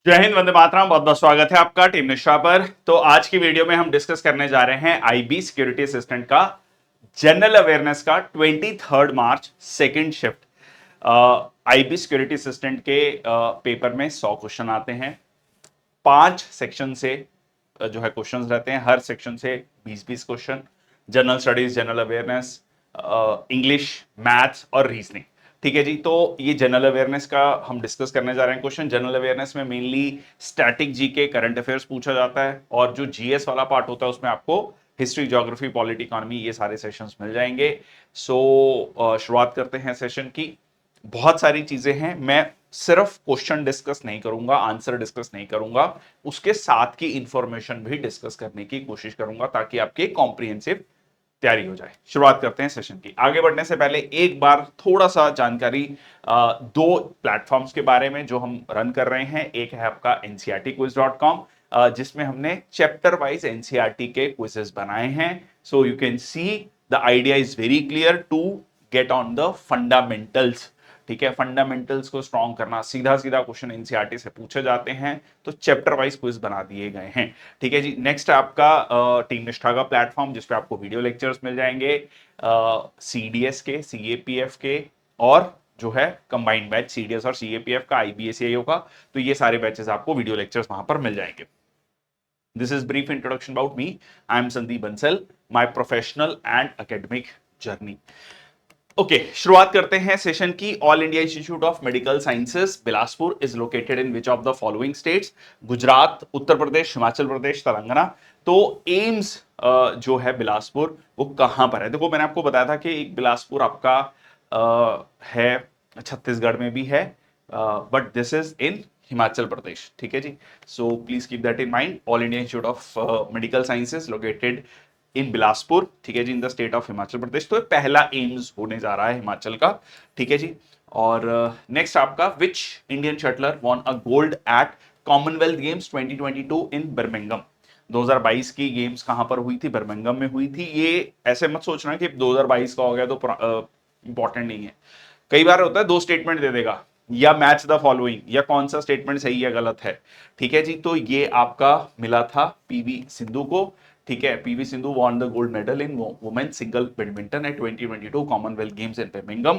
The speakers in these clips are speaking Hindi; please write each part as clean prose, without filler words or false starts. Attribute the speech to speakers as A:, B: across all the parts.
A: जय हिंद, वंदे मातरम। बहुत बहुत स्वागत है आपका टीम निष्ठा पर। तो आज की वीडियो में हम डिस्कस करने जा रहे हैं आईबी सिक्योरिटी असिस्टेंट का जनरल अवेयरनेस का 23 March second shift. IB security assistant के पेपर में 100 क्वेश्चन आते हैं। 5 सेक्शन से जो है क्वेश्चंस रहते हैं, हर सेक्शन से 20-20 question. General studies, general awareness, English, maths और रीजनिंग। ठीक है जी। तो ये जनरल अवेयरनेस का हम डिस्कस करने जा रहे हैं क्वेश्चन। जनरल अवेयरनेस में mainly static GK, current affairs पूछा जाता है, और जो जीएस वाला पार्ट होता है उसमें आपको हिस्ट्री, ज्योग्राफी, पॉलिटी, इकोनॉमी, ये सारे सेशंस मिल जाएंगे। शुरुआत करते हैं सेशन की। बहुत सारी चीजें हैं, मैं सिर्फ क्वेश्चन डिस्कस नहीं करूंगा, आंसर डिस्कस नहीं करूंगा, उसके साथ की इंफॉर्मेशन भी डिस्कस करने की कोशिश करूंगा ताकि आपकी कॉम्प्रिहेंसिव तैयारी हो जाए। शुरुआत करते हैं सेशन की। आगे बढ़ने से पहले एक बार थोड़ा सा जानकारी दो प्लेटफॉर्म्स के बारे में जो हम रन कर रहे हैं। एक है आपका ncrtquiz.com, जिसमें हमने चैप्टर वाइज एनसीईआरटी के क्विजेस बनाए हैं। So you can see the idea is very clear to get on the fundamentals. ठीक है, फंडामेंटल्स को स्ट्रॉन्ग करना, सीधा सीधा क्वेश्चन एनसीईआरटी से पूछे जाते हैं, तो चैप्टर वाइज क्विज बना दिए गए हैं। ठीक है जी। नेक्स्ट आपका टीम निष्ठा का प्लेटफॉर्म, जिसपे आपको वीडियो लेक्चर्स मिल जाएंगे सीडीएस के, सीएपीएफ के, और जो है कंबाइंड बैच सीडीएस और सीएपीएफ का, आईबीएसईओ का। तो ये सारे बैचेस आपको वीडियो लेक्चर्स वहां पर मिल जाएंगे। This is brief introduction about me. I am Sandeep Bansal, my professional and academic journey. Okay, शुरुआत करते हैं सेशन की। All India Institute of Medical Sciences Bilaspur is located in which of the following states? Gujarat, Uttar Pradesh, Himachal Pradesh, Telangana. तो एम्स जो है बिलासपुर, वो कहां पर है? देखो, मैंने आपको बताया था कि एक बिलासपुर आपका है, छत्तीसगढ़ में भी है, but this is in Himachal Pradesh. ठीक है जी। So please keep that in mind. All India Institute of Medical Sciences located in Bilaspur, ठीक है जी, in the state of Himachal Pradesh. तो पहला एम्स होने जा रहा है हिमाचल का। ठीक है जी। और नेक्स्ट आपका, which Indian shuttler von a gold eight Commonwealth Games 2022 in Birmingham? 2022 की गेम्स कहां पर हुई थी? बर्मिंघम में हुई थी। ये ऐसे मत सोचना कि 2022 का हो गया तो इंपॉर्टेंट नहीं है। कई बार होता है दो स्टेटमेंट दे देगा, या मैच द फॉलोइंग, या कौन सा स्टेटमेंट सही या गलत है। ठीक है जी। तो ये आपका मिला था पीवी सिंधु को। ठीक है, PV Sindhu won the gold medal in women single badminton at 2022 Commonwealth Games in Birmingham.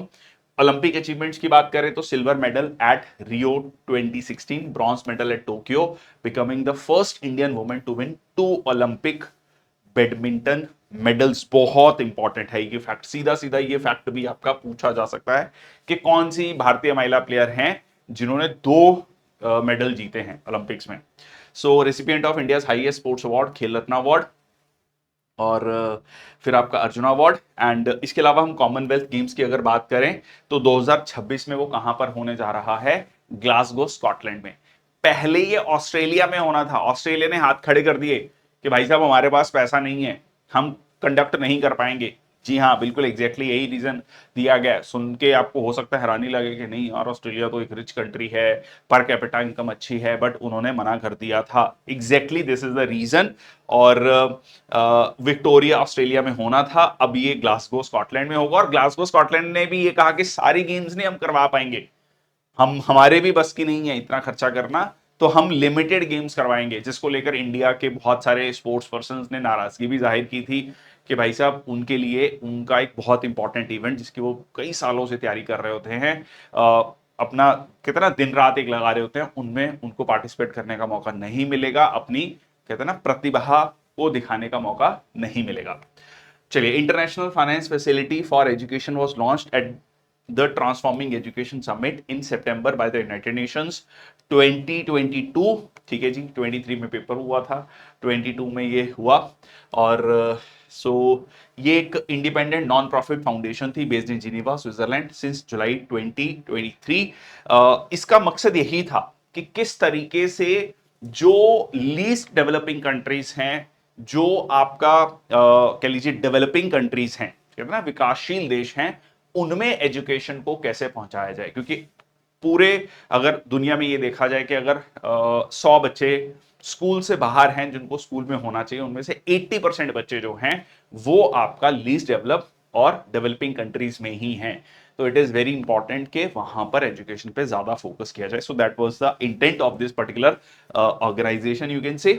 A: Olympic achievements की बात करें तो silver medal at Rio 2016, bronze medal at Tokyo, becoming the first Indian women to win 2 Olympic badminton medals. बहुत इंपॉर्टेंट है ये फैक्ट, सीधा सीधा ये फैक्ट भी आपका पूछा जा सकता है कि कौन सी भारतीय महिला प्लेयर हैं जिन्होंने 2 मेडल जीते हैं ओलंपिक्स में। So recipient of India highest sports award, Khel Ratna award, और फिर आपका अर्जुन अवार्ड। एंड इसके अलावा हम कॉमनवेल्थ गेम्स की अगर बात करें तो 2026 में वो कहां पर होने जा रहा है? ग्लासगो, स्कॉटलैंड में। पहले ये ऑस्ट्रेलिया में होना था, ऑस्ट्रेलिया ने हाथ खड़े कर दिए कि भाई साहब हमारे पास पैसा नहीं है, हम कंडक्ट नहीं कर पाएंगे। जी हाँ, बिल्कुल एग्जैक्टली यही रीजन दिया गया। सुन के आपको हो सकता है हैरानी लगे कि नहीं यार, ऑस्ट्रेलिया तो एक रिच कंट्री है, पर कैपिटा इनकम अच्छी है, बट उन्होंने मना कर दिया था। Exactly this is the reason. और विक्टोरिया ऑस्ट्रेलिया में होना था, अब ये ग्लासगो स्कॉटलैंड में होगा। और ग्लासगो स्कॉटलैंड ने भी ये कहा कि सारी गेम्स नहीं हम करवा पाएंगे, हम हमारे भी बस की नहीं है इतना खर्चा करना, तो हम लिमिटेड गेम्स करवाएंगे। जिसको लेकर इंडिया के बहुत सारे स्पोर्ट्स पर्संस ने नाराजगी भी जाहिर की थी कि भाई साहब उनके लिए उनका एक बहुत इंपॉर्टेंट इवेंट, जिसकी वो कई सालों से तैयारी कर रहे होते हैं, अपना कितना दिन रात एक लगा रहे होते हैं, उनमें उनको पार्टिसिपेट करने का मौका नहीं मिलेगा, अपनी कहते हैं ना प्रतिभा को दिखाने का मौका नहीं मिलेगा। चलिए, international finance facility for education was launched at the transforming education summit in September by the United Nations 2022। ठीक है जी, 23 में पेपर हुआ था, 22 में ये हुआ। और ये एक इंडिपेंडेंट नॉन प्रॉफिट फाउंडेशन थी based in Geneva, Switzerland, since जुलाई 2023। इसका मकसद यही था कि किस तरीके से जो लीस्ट डेवलपिंग कंट्रीज हैं, जो आपका कह लीजिए डेवलपिंग कंट्रीज हैं, कहते हैं ना विकासशील देश हैं, उनमें एजुकेशन को कैसे पहुंचाया जाए। क्योंकि पूरे अगर दुनिया में ये देखा जाए कि अगर 100 बच्चे स्कूल से बाहर हैं जिनको स्कूल में होना चाहिए, उनमें से 80% बच्चे जो हैं वो आपका लीस्ट डेवलप और डेवलपिंग कंट्रीज में ही हैं। तो इट इज वेरी इंपॉर्टेंट कि वहां पर एजुकेशन पे ज्यादा फोकस किया जाए. So that was the intent of this particular organization, you can say.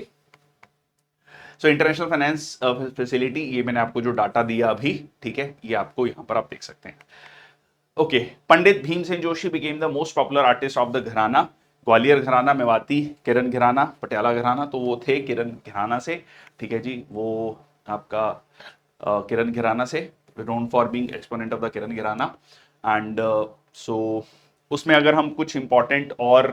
A: So international finance facility, ये मैंने आपको जो डाटा दिया अभी, ठीक है, ये आपको यहां पर आप देख सकते हैं. Okay, Pandit Bhimsen Joshi became the most popular artist of the घराना. ग्वालियर घराना, मेवाती किरण घराना, पटियाला घराना, तो वो थे किरण घराना से, ठीक है जी. वो आपका किरण घराना से, known for being exponent of the Kirana Gharana. And सो उसमें अगर हम कुछ इंपॉर्टेंट और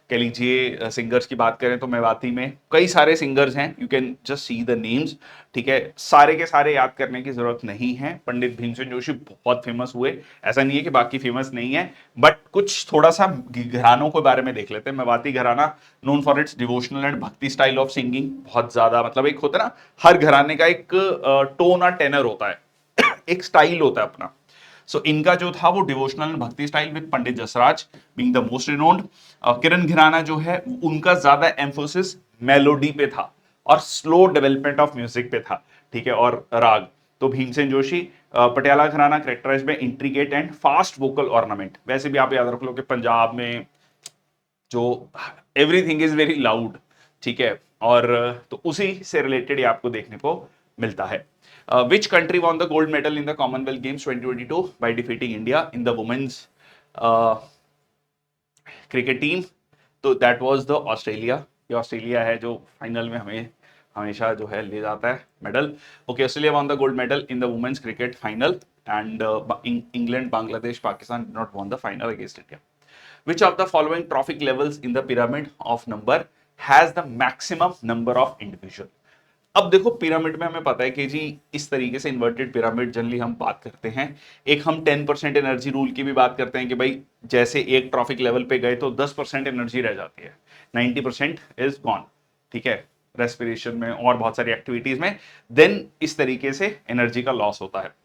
A: कह लीजिए सिंगर्स की बात करें तो मेवाती में कई सारे सिंगर्स हैं, you can just see the names, ठीक है. सारे के सारे याद करने की जरूरत नहीं है. पंडित भीमसेन जोशी बहुत फेमस हुए, ऐसा नहीं है कि बाकी फेमस नहीं है, बट कुछ थोड़ा सा घरानों के बारे में देख लेते हैं. मेवाती घराना known for its devotional and भक्ति स्टाइल ऑफ सिंगिंग. बहुत ज्यादा, मतलब एक होता है ना, हर घराने का एक टोन और टेनर होता है, एक स्टाइल होता है अपना. सो इनका जो था वो devotional bhakti style with Pandit Jasraj being the most renowned. Kirana Gharana जो है उनका ज्यादा एम्फोसिस मेलोडी पे था और स्लो डेवलपमेंट ऑफ म्यूजिक पे था, ठीक है, और राग. तो Bhimsen Joshi, Patiala gharana characterize by intricate and fast vocal ornament. वैसे भी आप याद रख लो कि पंजाब में जो एवरीथिंग इज वेरी लाउड, ठीक है, और तो उसी से रिलेटेड ये आपको देखने को मिलता है. Which country won the gold medal in the Commonwealth Games 2022 by defeating India in the women's cricket team? तो that was the Australia. ये ऑस्ट्रेलिया है जो फाइनल में हमें हमेशा जो है ले जाता है medal. Okay, Australia won the gold medal in the women's cricket final and England, Bangladesh, Pakistan did not won the final against India. Which of the following trophic levels in the pyramid of number has the maximum number of individual? अब देखो, पिरामिड में हमें पता है कि जी इस तरीके से इन्वर्टेड पिरामिड जनरली हम बात करते हैं. एक हम 10% एनर्जी रूल की भी बात करते हैं कि भाई जैसे एक ट्रॉफिक लेवल पे गए तो 10% एनर्जी रह जाती है, 90% इज गॉन, ठीक है, रेस्पिरेशन में और बहुत सारी एक्टिविटीज में. देन इस तरीके से एनर्जी का लॉस होता है.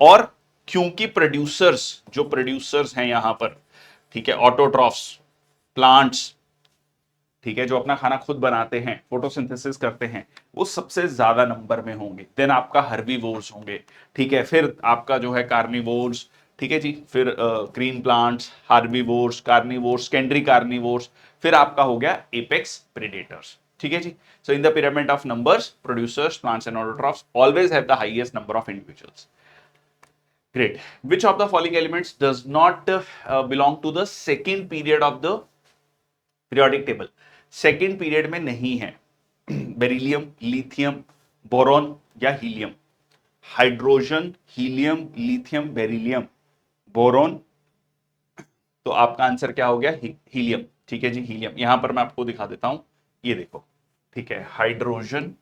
A: और क्योंकि जो प्रोड्यूसर्स हैं यहां पर, ठीक है, ऑटोट्रॉफ्स, प्लांट्स, ठीक है, जो अपना खाना खुद बनाते हैं, फोटोसिंथेसिस करते हैं, वो सबसे ज्यादा नंबर में होंगे. देन आपका हर्बीवोर्स होंगे, ठीक है, फिर आपका जो है कार्निवोर्स, ठीक है जी, फिर green plants, herbivores, carnivores, secondary carnivores, फिर आपका हो गया एपेक्स प्रेडेटर्स, ठीक है जी. So in the pyramid of numbers, producers, plants and autotrophs always have the highest number of individuals. Great. Which of the following elements does not belong to the second period of the periodic table? Second period में नहीं है. बेरिलियम, लिथियम, बोरॉन या helium. Hydrogen, helium, lithium, beryllium, boron. तो आपका आंसर क्या हो गया? हीलियम, ठीक है जी, हीलियम. यहां पर मैं आपको दिखा देता हूं, ये देखो, ठीक है, हाइड्रोजन,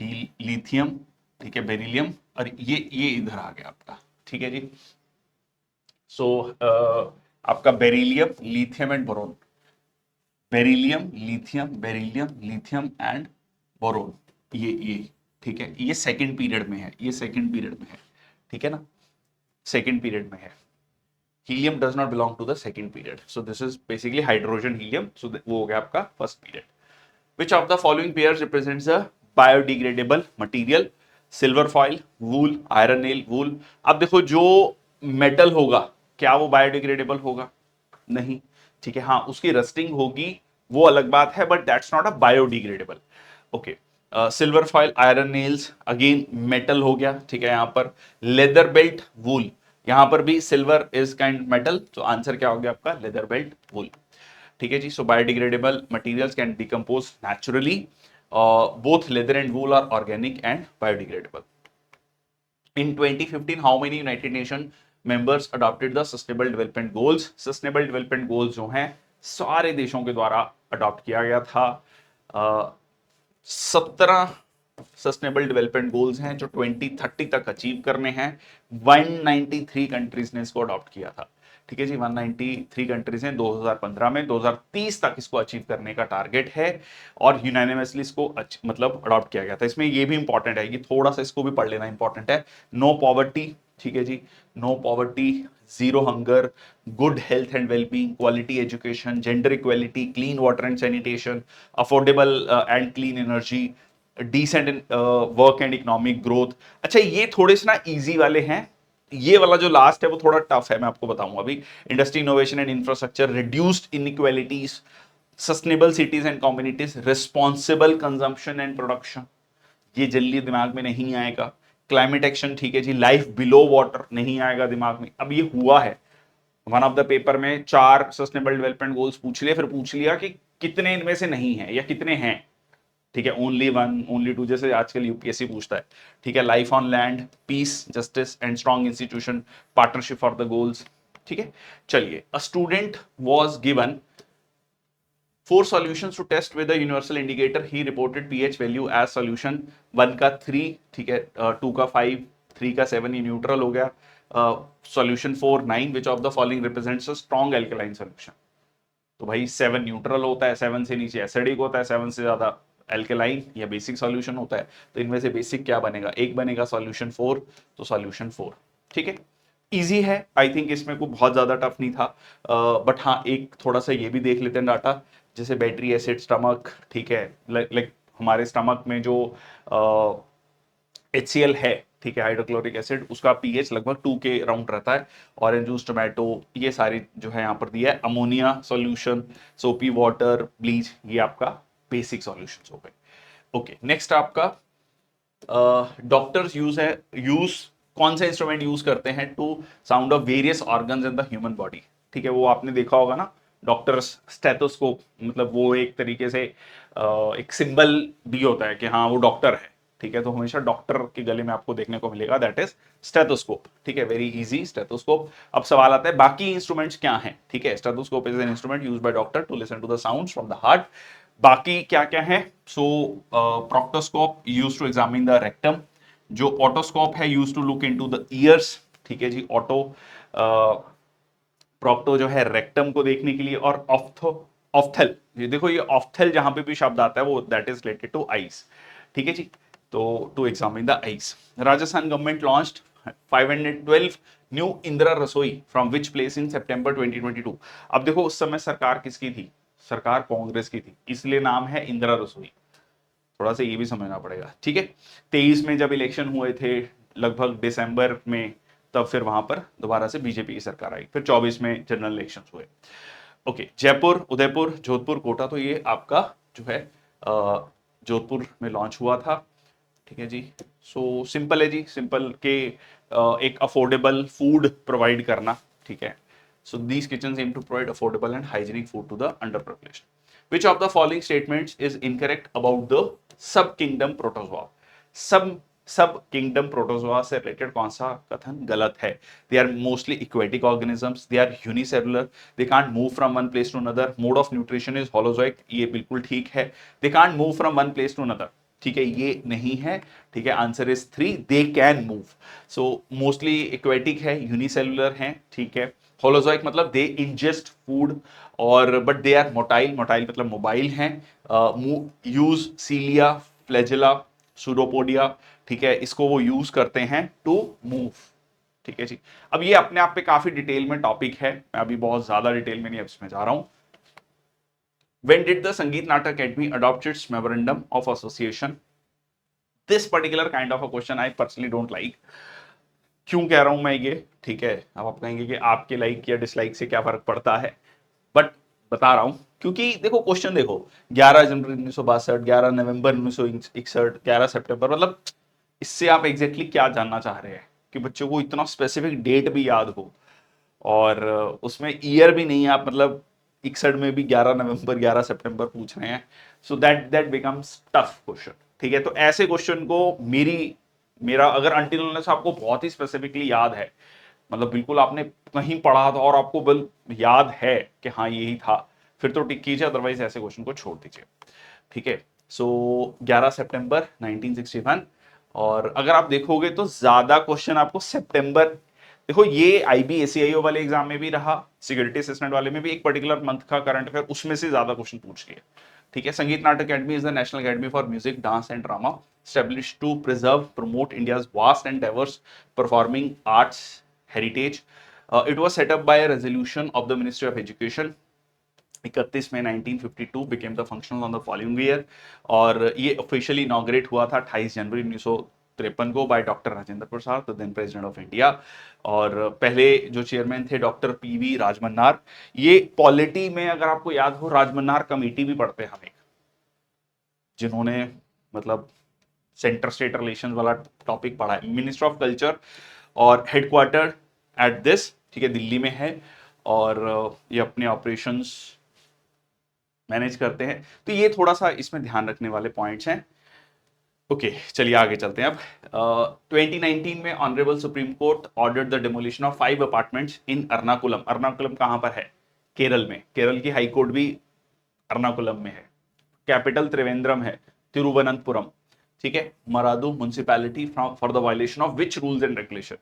A: लिथियम, ठीक है, बेरिलियम, और ये इधर आ गया आपका, ठीक है जी. सो आपका beryllium, lithium and boron, beryllium, lithium and boron, ये ठीक है, ये सेकंड पीरियड में है, ये सेकंड पीरियड में है, ठीक है ना, सेकंड पीरियड में है. Helium does not belong to the second period. So this is basically hydrogen, helium. So वो हो गया आपका first period. Which of the following pairs represents a biodegradable material? Silver foil, wool, iron nail, wool. अब देखो, जो मेटल होगा क्या वो बायोडिग्रेडेबल होगा? नहीं, ठीक है. हाँ, उसकी रस्टिंग होगी, वो अलग बात है, but that's not a biodegradable. Okay, silver foil, iron nails, again metal हो गया, ठीक है. यहां पर लेदर बेल्ट, वूल, यहां पर भी सिल्वर इज काइंड मेटल, तो आंसर क्या हो गया आपका? लेदर बेल्ट, वूल, ठीक है जी. So biodegradable materials can decompose naturally. Both leather and wool are organic and biodegradable. In 2015, how many United Nations members adopted the Sustainable Development Goals? Sustainable Development Goals जो हैं सारे देशों के द्वारा अडॉप्ट किया गया था. 17 सस्टेनेबल डेवलपमेंट गोल्स हैं जो 2030 तक अचीव करने हैं. 193 कंट्रीज ने इसको अडॉप्ट किया था, ठीक है जी. 193 कंट्रीज हैं 2015 में. 2030 तक इसको अचीव करने का टारगेट है और यूनानिमसली इसको मतलब अडॉप्ट किया गया था. इसमें ये भी इंपॉर्टेंट है कि थोड़ा सा इसको भी पढ़ लेना इंपॉर्टेंट है. नो पॉवर्टी, ठीक है जी, no poverty, zero hunger, good health and wellbeing, quality education, gender equality, clean water and sanitation, affordable and clean energy, decent work and economic growth. अच्छा, ये थोड़े से ना इजी वाले हैं, ये वाला जो लास्ट है वो थोड़ा टफ है, मैं आपको बताऊंगा अभी। Industry innovation and infrastructure, reduced inequalities, sustainable cities and communities, responsible consumption and production, ये जल्दी दिमाग में नहीं आएगा। क्लाइमेट एक्शन, ठीक है जी। लाइफ बिलो वाटर नहीं आएगा दिमाग में। अब ये हुआ है, वन ऑफ द पेपर में 4 सस्टेनेबल डेवलपमेंट गोल्स पूछ लिए, फिर पूछ लिया कि कितने इनमें से नहीं है या कितने हैं, ठीक है। ओनली 1, ओनली 2, जैसे आजकल यूपीएससी पूछता है, ठीक है। Life on land, peace, justice and strong institution, partnership for the goals, ठीक है। चलिए, a student was given 4 solutions to test with the universal indicator. He reported pH value as solution 1 का 3, ठीक है, 2 का 5, 3 का 7, ये न्यूट्रल हो गया। Solution 4 9, which of the following represents a strong alkaline solution. तो भाई 7 न्यूट्रल होता है, 7 से नीचे एसिडिक होता है, 7 से ज्यादा एल्कलाइन या बेसिक सॉल्यूशन होता है। तो इनमें से बेसिक क्या बनेगा, एक बनेगा सॉल्यूशन 4, तो सॉल्यूशन 4, ठीक है। इजी है, आई थिंक इसमें कोई बहुत ज्यादा टफ नहीं था। बट हाँ, एक थोड़ा सा ये भी देख लेते हैं डाटा, जैसे बैटरी एसिड स्टमक, ठीक है। लाइक हमारे स्टमक में जो HCl है, ठीक है, हाइड्रोक्लोरिक एसिड, उसका पीएच लगभग 2 के राउंड रहता है। ऑरेंज जूस, टोमेटो, ये सारी जो है यहाँ पर दिया है। Ammonia solution, soapy water, bleach, ये आपका बेसिक सॉल्यूशंस हो गए। ओके, नेक्स्ट आपका डॉक्टर्स यूज कौन से इंस्ट्रूमेंट यूज करते हैं to sound of various organs in the human body, ठीक है। वो आपने देखा होगा ना, डॉक्टर्स स्टेथोस्कोप, मतलब वो एक तरीके से एक सिंबल भी होता है कि हाँ वो डॉक्टर है, ठीक है। तो हमेशा डॉक्टर के गले में आपको देखने को मिलेगा, दैट इज स्टेथोस्कोप, ठीक है। Very easy, stethoscope. अब सवाल आता है बाकी इंस्ट्रूमेंट्स क्या हैं, ठीक है। Stethoscope is an instrument used by doctor to listen to the sounds from the heart. बाकी क्या क्या है, so proctoscope used to examine the rectum, जो ऑटोस्कोप है used to look into the ears, ठीक है जी। ऑटो प्रोक्टो जो है रेक्टम को देखने के लिए, और ऑफ्थल, ये देखो ये ऑफ्थल जहां पे भी शब्द आता है वो that is related to eyes, ठीक है जी। तो to examine the eyes. Rajasthan government launched 512 new Indira Rasoi from which place in सितंबर 2022। अब देखो उस समय सरकार किसकी थी, सरकार कांग्रेस की थी, इसलिए नाम है इंदिरा रसोई। थोड़ा सा ये भी समझना पड़ेगा, ठीक है। 23 में जब इलेक्शन हुए थे लगभग दिसंबर में, तब फिर वहां पर दोबारा से बीजेपी की सरकार आई। फिर 24 में जनरल इलेक्शन हुए। ओके, जयपुर, उदयपुर, जोधपुर, कोटा, तो ये आपका जो है जोधपुर में लॉन्च हुआ था, ठीक है जी। सो सिंपल है जी, सिंपल के एक अफोर्डेबल फूड प्रोवाइड करना, ठीक है। So these kitchen aim to provide affordable and hygienic food to the under population. Which of the following statements is incorrect about the sub kingdom protozoa? Sub kingdom protozoa से रिलेटेड कौन सा कथन गलत है? They are mostly aquatic organisms, they are unicellular, they can't move from one place to another, mode of nutrition is holozoic, ये बिल्कुल ठीक है। They can't move from one place to another, ठीक है, ये नहीं है, ठीक है। Answer is 3, they can move. So mostly aquatic है, यूनिसेलुलर है, ठीक है। होलोजोइक मतलब दे इंजेस्ट फूड, और but they are motile, motile मतलब मोबाइल हैं। यूज सीलिया, फ्लैजेला, सूडोपोडिया, ठीक है, इसको वो यूज करते हैं टू मूव, ठीक है जी। अब ये अपने आप पे काफी डिटेल में टॉपिक है, मैं अभी बहुत ज्यादा डिटेल में नहीं अब इसमें जा रहा हूं। When did the Sangeet Natak Academy adopt its memorandum of association? This particular kind of a question I personally don't like. क्यों कह रहा हूं मैं ये, ठीक है। अब आप कहेंगे कि आपके लाइक या डिसलाइक से क्या फर्क पड़ता है, बट बता रहा हूं क्योंकि देखो क्वेश्चन देखो, 11 जनवरी 1962, 11 नवंबर 1961, 11 सितंबर, मतलब इससे आप एग्जैक्टली क्या जानना चाह रहे हैं कि बच्चों को इतना स्पेसिफिक डेट भी याद हो, और उसमें ईयर भी नहीं है, आप मतलब 61 में भी 11 नवंबर 11 सितंबर पूछ रहे हैं। So that that becomes tough question, ठीक है। तो ऐसे क्वेश्चन को मेरा अगर अनटिल अनलेस आपको बहुत ही स्पेसिफिकली याद है, मतलब बिल्कुल आपने कहीं पढ़ा था और आपको बिल याद है कि हाँ यही था, फिर तो टिक कीजिए, अदरवाइज ऐसे क्वेश्चन को छोड़ दीजिए, ठीक है। सो 11 सितंबर 1961। और अगर आप देखोगे तो ज्यादा क्वेश्चन आपको सितंबर, देखो ये IB-ACIO वाले एग्जाम में भी रहा, सिक्योरिटी असिस्टेंट वाले में भी एक पर्टिकुलर मंथ का करंट अफेयर, उसमें से ज्यादा क्वेश्चन पूछ लिए, ठीक है। संगीत नाटक academy is the national academy for music, dance and drama, established to preserve, promote India's vast and diverse performing arts heritage. It was set up by a resolution of the Ministry of Education. 31 May 1952 became the functional on the following year, और ये ऑफिशियली इनॉग्रेट हुआ था 28 जनवरी 1953 को by doctor Rajendra Prasad, then president of India. और पहले जो चेयरमैन थे डॉक्टर पीवी राजमन्नार। ये पॉलिटी में अगर आपको याद हो, राजमन्नार कमेटी भी पढ़ते हैं हम एक, जिन्होंने मतलब सेंटर स्टेट रिलेशन वाला टॉपिक पढ़ा है। मिनिस्टर ऑफ कल्चर और हेडक्वार्टर एट दिस, ठीक है, दिल्ली में है। और ये अपने ऑपरेशंस मैनेज करते हैं। तो ये थोड़ा सा इसमें ध्यान रखने वाले पॉइंट्स हैं। ओके, चलिए आगे चलते हैं अब। 2019 में honourable supreme Court ordered the demolition of 5 apartments in Ernakulam. Ernakulam कहां पर है? केरल में। केरल की हाई कोर्ट भी अर्नाकुलम में है। कैपिटल त्रिवेंद्रम है, तिरुवनंतपुरम, ठीक है। Maradu municipality for the violation of which rules and regulation.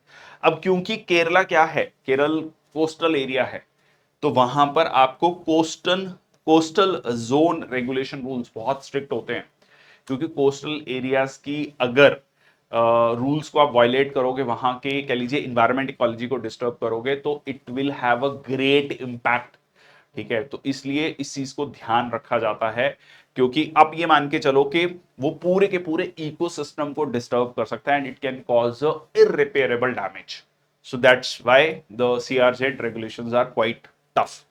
A: अब क्योंकि केरला क्या है, केरल कोस्टल एरिया है, तो वहां पर आपको कोस्टल जोन रेगुलेशन रूल्स बहुत स्ट्रिक्ट होते हैं। क्योंकि कोस्टल एरियाज की अगर रूल्स को आप वायलेट करोगे, वहां के कह लीजिए इन्वायरमेंट इकोलॉजी को डिस्टर्ब करोगे, तो it will have a great impact, ठीक है। तो इसलिए इस चीज को ध्यान रखा जाता है, क्योंकि आप ये मान के चलो कि वो पूरे के पूरे इकोसिस्टम को डिस्टर्ब कर सकता है and it can cause irreparable damage. So that's why the CRZ regulations are quite tough,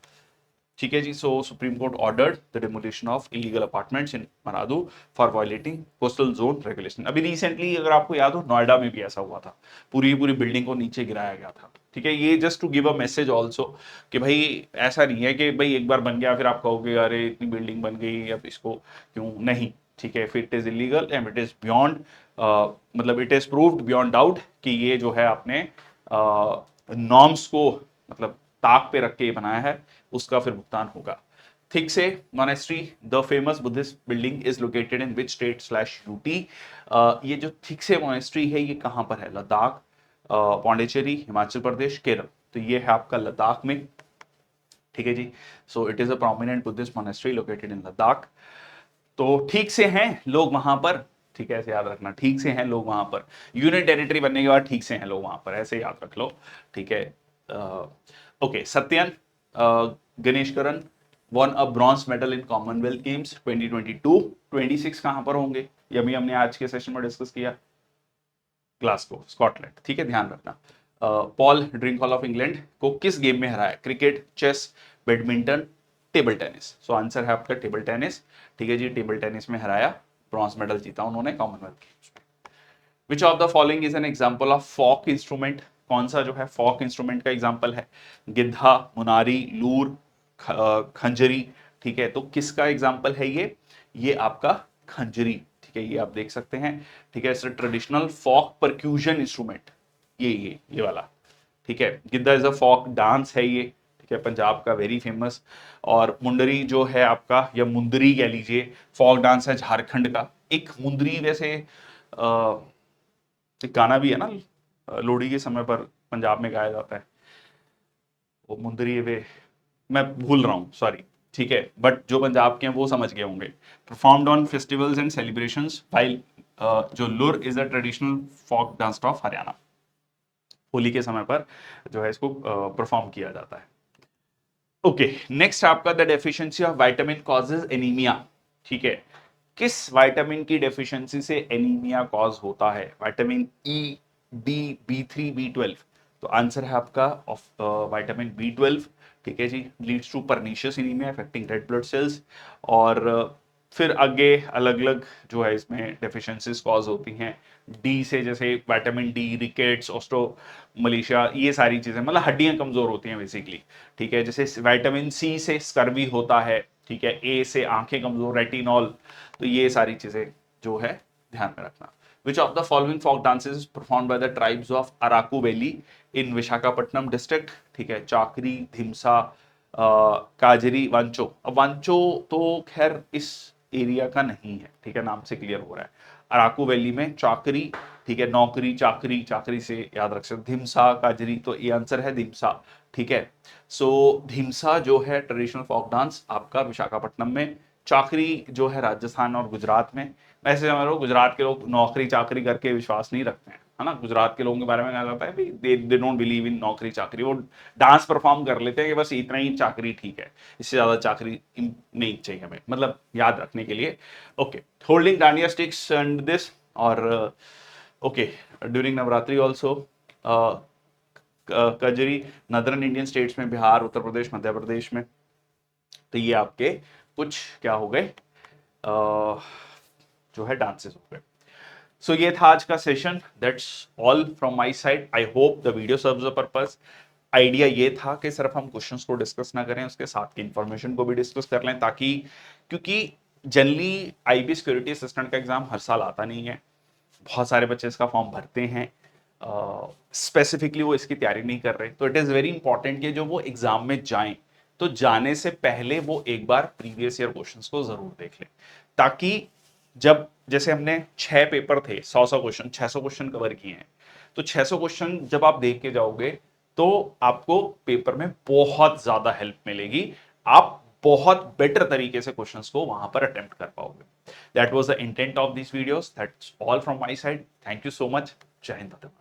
A: ठीक है जी। So Supreme Court ordered the demolition of illegal apartments in Maradu for violating coastal zone regulation. अभी रिसेंटली अगर आपको याद हो, नोएडा में भी ऐसा हुआ था, पूरी पूरी बिल्डिंग को नीचे गिराया गया था, ठीक है। ये just to give a message also कि भाई ऐसा नहीं है कि भाई एक बार बन गया फिर आप कहोगे अरे इतनी बिल्डिंग बन गई अब इसको क्यों नहीं, ठीक है। फिर it is illegal and it is beyond, मतलब it is proved beyond doubt कि ये जो है आपने नॉर्म्स को मतलब ताक पे रख के बनाया है, उसका फिर भुगतान होगा। ठीक से monastery, the famous Buddhist building is located in which state slash UT. ये जो ठीक से मोनेस्ट्री है ये कहां पर है? लद्दाख, पौंडीचेरी, हिमाचल प्रदेश, केरल। तो ये है आपका लद्दाख में, ठीक है जी। So it is a prominent Buddhist monastery located in Ladakh. तो ठीक से हैं लोग वहां पर, ठीक है, ऐसे याद रखना, ठीक से हैं लोग वहां पर। यूनियन टेरिटरी बनने के बाद ठीक से हैं लोग वहां पर, ऐसे याद रख लो, ठीक है। Okay, Sathiyan Gnanasekaran won a bronze medal in Commonwealth Games 2022। 26 कहां पर होंगे? ये अभी हमने आज के सेशन में डिस्कस किया, ग्लासगो, स्कॉटलैंड, ठीक है, ध्यान रखना। पॉल ड्रिंकहॉल ऑफ इंग्लैंड को किस गेम में हराया? Cricket, chess, badminton, table tennis. So answer है आपका टेबल टेनिस, ठीक है जी। टेबल टेनिस में हराया, ब्रॉन्ज मेडल जीता उन्होंने कॉमनवेल्थ गेम्स में। Which of the following is an example of folk instrument? कौन सा जो है फॉक इंस्ट्रूमेंट का एग्जाम्पल है? गिद्धा, मुनारी, लूर, खंजरी, ठीक है। तो किसका एग्जाम्पल है ये आपका खंजरी, ठीक है, ये आप देख सकते हैं, ठीक है। ट्रेडिशनल फॉक परक्यूजन इंस्ट्रूमेंट, ये वाला, ठीक है। गिद्धा इज अ फॉक डांस है ये, ठीक है, पंजाब का वेरी फेमस। और मुंडरी जो है आपका, या मुंदरी कह लीजिए, फॉक डांस है झारखंड का। एक मुंदरी वैसे एक गाना भी है ना, लोहड़ी के समय पर पंजाब में गाया जाता है, वो मुंदरी वे, मैं भूल रहा हूँ, सॉरी, ठीक है। बट जो पंजाब के हैं वो समझ गए होंगे। Performed on festivals and celebrations while, जो Loor is a traditional folk dance of Haryana. Holi के समय पर जो है इसको परफॉर्म किया जाता है। ओके, नेक्स्ट आपका the deficiency of vitamin causes anaemia, ठीक है। किस विटामिन की डेफिशिएंसी से एनीमिया कॉज होता है? Vitamin E, D, B3, B12. तो आंसर है आपका ऑफ विटामिन बी12, ठीक है जी। Leads to pernicious anaemia affecting red blood cells. और फिर आगे अलग अलग जो है इसमें डेफिशिएंसीज कॉज होती हैं। डी से जैसे vitamin D, rickets, osteo Malaysia, ये सारी चीजें, मतलब हड्डियां कमजोर होती हैं बेसिकली, ठीक है। जैसे विटामिन सी से स्कर्वी होता है, ठीक है। ए से आंखें कमजोर, रेटिनॉल। तो ये सारी चीजें जो है ध्यान में रखना। Which of the following folk dances perform by the tribes of Araku Valley in Visakhapatnam district? ठीक है, चाकरी, धिमसा, काजरी, वांचो। अब वांचो तो खैर इस एरिया का नहीं है, ठीक है, नाम से क्लियर हो रहा है। अराकू वैली में चाकरी, ठीक है, नौकरी, चाकरी, चाकरी से याद रख सकते। धिमसा, काजरी, तो ये आंसर है धिमसा, ठीक है। सो धिमसा जो है ट्रेडिशनल फोक डांस आपका विशाखापट्टनम में। चाकरी जो है राजस्थान और गुजरात में। वैसे हमारे गुजरात के लोग नौकरी चाकरी करके विश्वास नहीं रखते हैं, है ना। गुजरात के लोगों के बारे में कहा जाता है दे डोंट बिलीव इन नौकरी चाकरी। वो डांस परफॉर्म कर लेते हैं कि बस इतना ही चाकरी ठीक है, इससे ज्यादा चाकरी नहीं चाहिए हमें, मतलब याद रखने के लिए। Okay, holding dandiya sticks and this, और okay, during Navratri also Kajri northern Indian states में, बिहार, उत्तर प्रदेश, मध्य प्रदेश में। तो ये आपके कुछ क्या हो गए, जो है डांसेस हो गए। सो ये था आज का session. That's all from my side. I hope the video serves the purpose. Idea ये था कि सिर्फ हम क्वेश्चंस को डिस्कस ना करें, उसके साथ की इंफॉर्मेशन को भी डिस्कस कर लें, ताकि क्योंकि जनरली आईबी सिक्योरिटी असिस्टेंट का एग्जाम हर साल आता नहीं है, बहुत सारे बच्चे इसका फॉर्म भरते हैं, स्पेसिफिकली वो इसकी तैयारी नहीं कर रहे। तो इट इज़ वेरी इंपॉर्टेंट कि जो वो एग्जाम में जाएं तो जाने से पहले वो एक बार प्रीवियस ईयर क्वेश्चंस को जरूर देख लें, ताकि जब जैसे हमने 6 पेपर थे, 100 क्वेश्चन, 600 क्वेश्चन कवर किए हैं, तो 600 क्वेश्चन जब आप देख के जाओगे तो आपको पेपर में बहुत ज्यादा हेल्प मिलेगी, आप बहुत बेटर तरीके से क्वेश्चंस को वहां पर अटेम्प्ट कर पाओगे। That was the intent of this videos. That's all from my side. Thank you so much. जय हिंद।